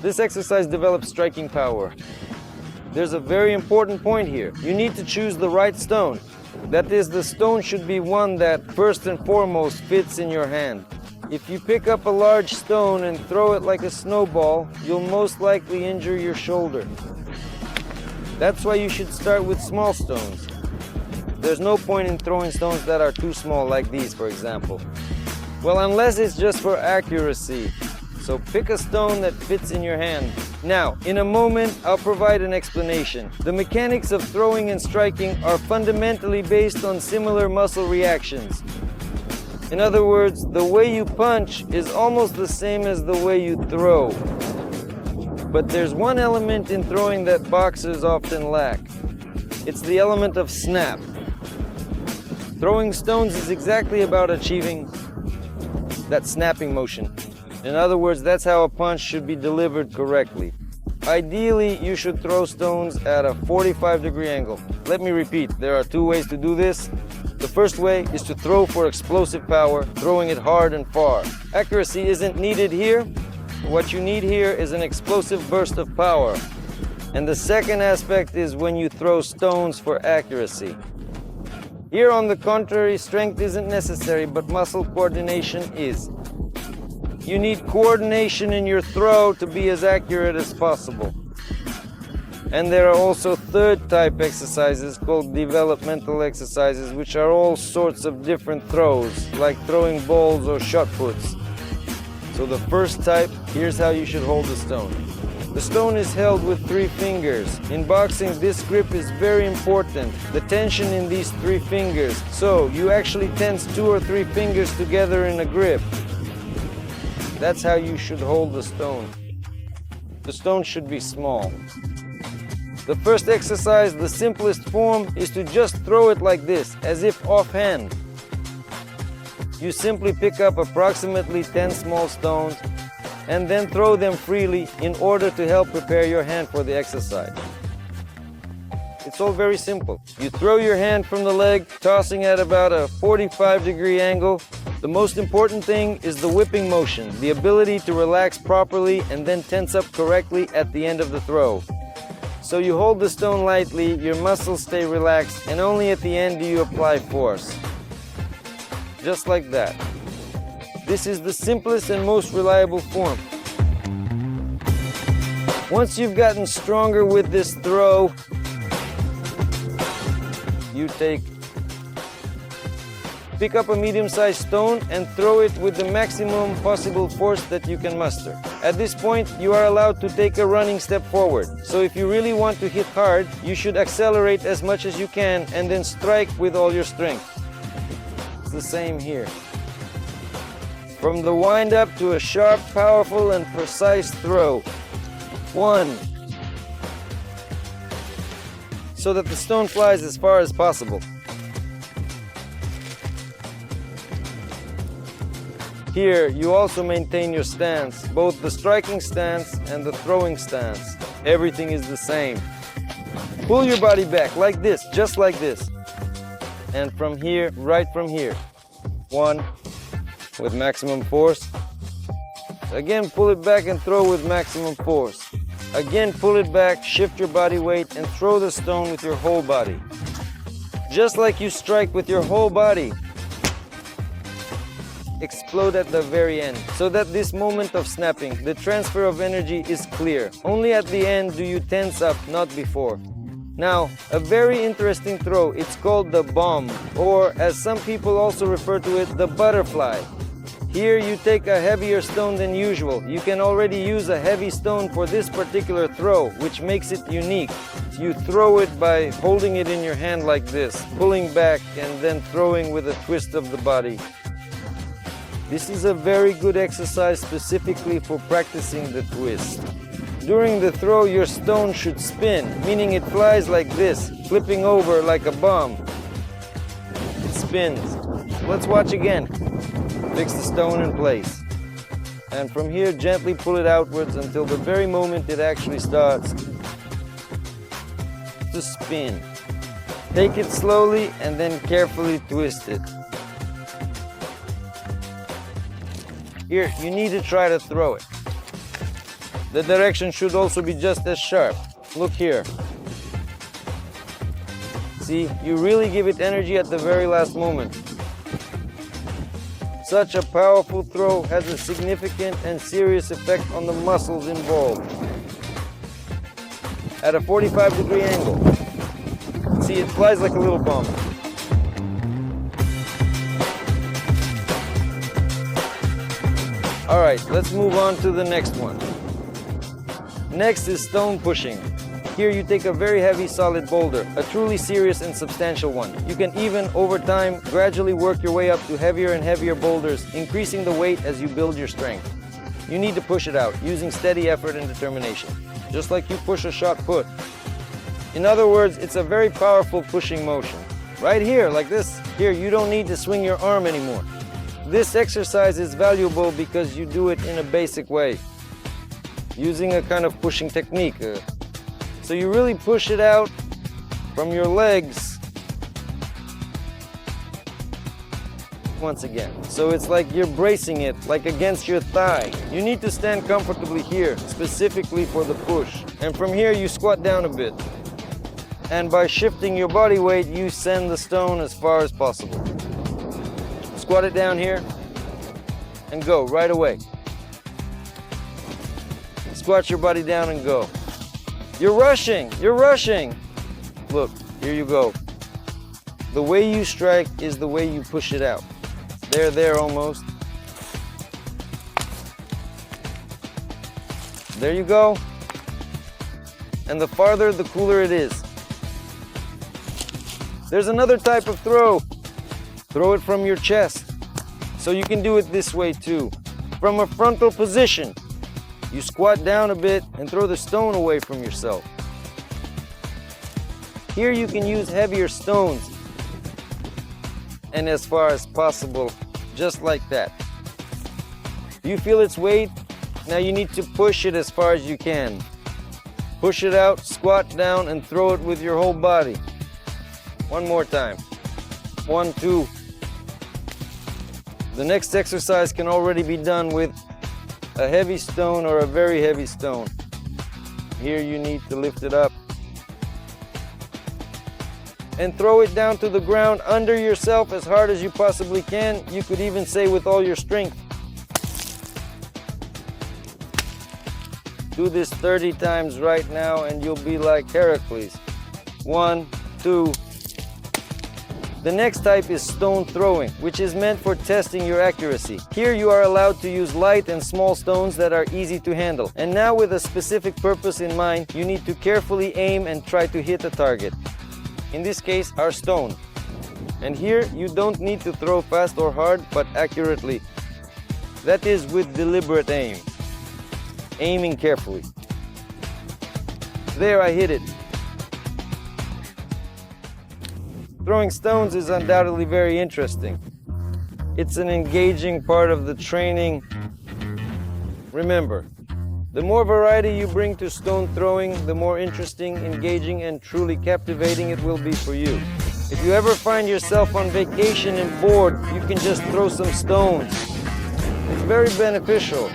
This exercise develops striking power. There's a very important point here. You need to choose the right stone. That is, the stone should be one that, first and foremost, fits in your hand. If you pick up a large stone and throw it like a snowball, you'll most likely injure your shoulder. That's why you should start with small stones. There's no point in throwing stones that are too small, like these, for example. Well, unless it's just for accuracy. So pick a stone that fits in your hand. Now, in a moment, I'll provide an explanation. The mechanics of throwing and striking are fundamentally based on similar muscle reactions. In other words, the way you punch is almost the same as the way you throw. But there's one element in throwing that boxers often lack. It's the element of snap. Throwing stones is exactly about achieving that snapping motion. In other words, that's how a punch should be delivered correctly. Ideally, you should throw stones at a 45-degree angle. Let me repeat, there are two ways to do this. The first way is to throw for explosive power, throwing it hard and far. Accuracy isn't needed here. What you need here is an explosive burst of power. And the second aspect is when you throw stones for accuracy. Here, on the contrary, strength isn't necessary, but muscle coordination is. You need coordination in your throw to be as accurate as possible. And there are also third type exercises called developmental exercises, which are all sorts of different throws, like throwing balls or shot puts. So the first type, here's how you should hold the stone. The stone is held with 3 fingers. In boxing, this grip is very important, the tension in these 3 fingers. So you actually tense 2 or 3 fingers together in a grip. That's how you should hold the stone. The stone should be small. The first exercise, the simplest form, is to just throw it like this, as if offhand. You simply pick up approximately 10 small stones and then throw them freely in order to help prepare your hand for the exercise. It's all very simple. You throw your hand from the leg, tossing at about a 45-degree angle. The most important thing is the whipping motion, the ability to relax properly and then tense up correctly at the end of the throw. So you hold the stone lightly, your muscles stay relaxed, and only at the end do you apply force. Just like that. This is the simplest and most reliable form. Once you've gotten stronger with this throw, you pick up a medium-sized stone and throw it with the maximum possible force that you can muster. At this point, you are allowed to take a running step forward. So if you really want to hit hard, you should accelerate as much as you can and then strike with all your strength. It's the same here. From the wind-up to a sharp, powerful, and precise throw. 1. So that the stone flies as far as possible. Here, you also maintain your stance, both the striking stance and the throwing stance. Everything is the same. Pull your body back like this, just like this. And from here, right from here. 1, with maximum force. Again, pull it back and throw with maximum force. Again, pull it back, shift your body weight, and throw the stone with your whole body. Just like you strike with your whole body. Explode at the very end, so that this moment of snapping, the transfer of energy is clear. Only at the end do you tense up, not before. Now, a very interesting throw, it's called the bomb, or as some people also refer to it, the butterfly. Here you take a heavier stone than usual. You can already use a heavy stone for this particular throw, which makes it unique. You throw it by holding it in your hand like this, pulling back and then throwing with a twist of the body. This is a very good exercise specifically for practicing the twist. During the throw, your stone should spin, meaning it flies like this, flipping over like a bomb. It spins. Let's watch again. Fix the stone in place. And from here, gently pull it outwards until the very moment it actually starts to spin. Take it slowly and then carefully twist it. Here, you need to try to throw it. The direction should also be just as sharp. Look here. See, you really give it energy at the very last moment. Such a powerful throw has a significant and serious effect on the muscles involved. At a 45-degree angle. See, it flies like a little bomb. All right, let's move on to the next one. Next is stone pushing. Here you take a very heavy solid boulder, a truly serious and substantial one. You can even, over time, gradually work your way up to heavier and heavier boulders, increasing the weight as you build your strength. You need to push it out, using steady effort and determination, just like you push a shot put. In other words, it's a very powerful pushing motion. Right here, like this. Here, you don't need to swing your arm anymore. This exercise is valuable because you do it in a basic way, using a kind of pushing technique. So you really push it out from your legs once again. So it's like you're bracing it, like against your thigh. You need to stand comfortably here, specifically for the push. And from here you squat down a bit. And by shifting your body weight, you send the stone as far as possible. Squat it down here and go right away. Squat your body down and go. You're rushing, you're rushing. Look, here you go. The way you strike is the way you push it out. There almost. There you go. And the farther, the cooler it is. There's another type of throw. Throw it from your chest. So you can do it this way too. From a frontal position. You squat down a bit and throw the stone away from yourself. Here you can use heavier stones. And as far as possible, just like that. You feel its weight? Now you need to push it as far as you can. Push it out, squat down, and throw it with your whole body. One more time. 1, 2. The next exercise can already be done with a heavy stone or a very heavy stone. Here you need to lift it up and throw it down to the ground under yourself as hard as you possibly can. You could even say with all your strength. Do this 30 times right now and you'll be like Heracles. 1, 2. The next type is stone throwing, which is meant for testing your accuracy. Here you are allowed to use light and small stones that are easy to handle. And now with a specific purpose in mind, you need to carefully aim and try to hit a target. In this case, our stone. And here you don't need to throw fast or hard, but accurately. That is with deliberate aim. Aiming carefully. There, I hit it. Throwing stones is undoubtedly very interesting. It's an engaging part of the training. Remember, the more variety you bring to stone throwing, the more interesting, engaging, and truly captivating it will be for you. If you ever find yourself on vacation and bored, you can just throw some stones. It's very beneficial.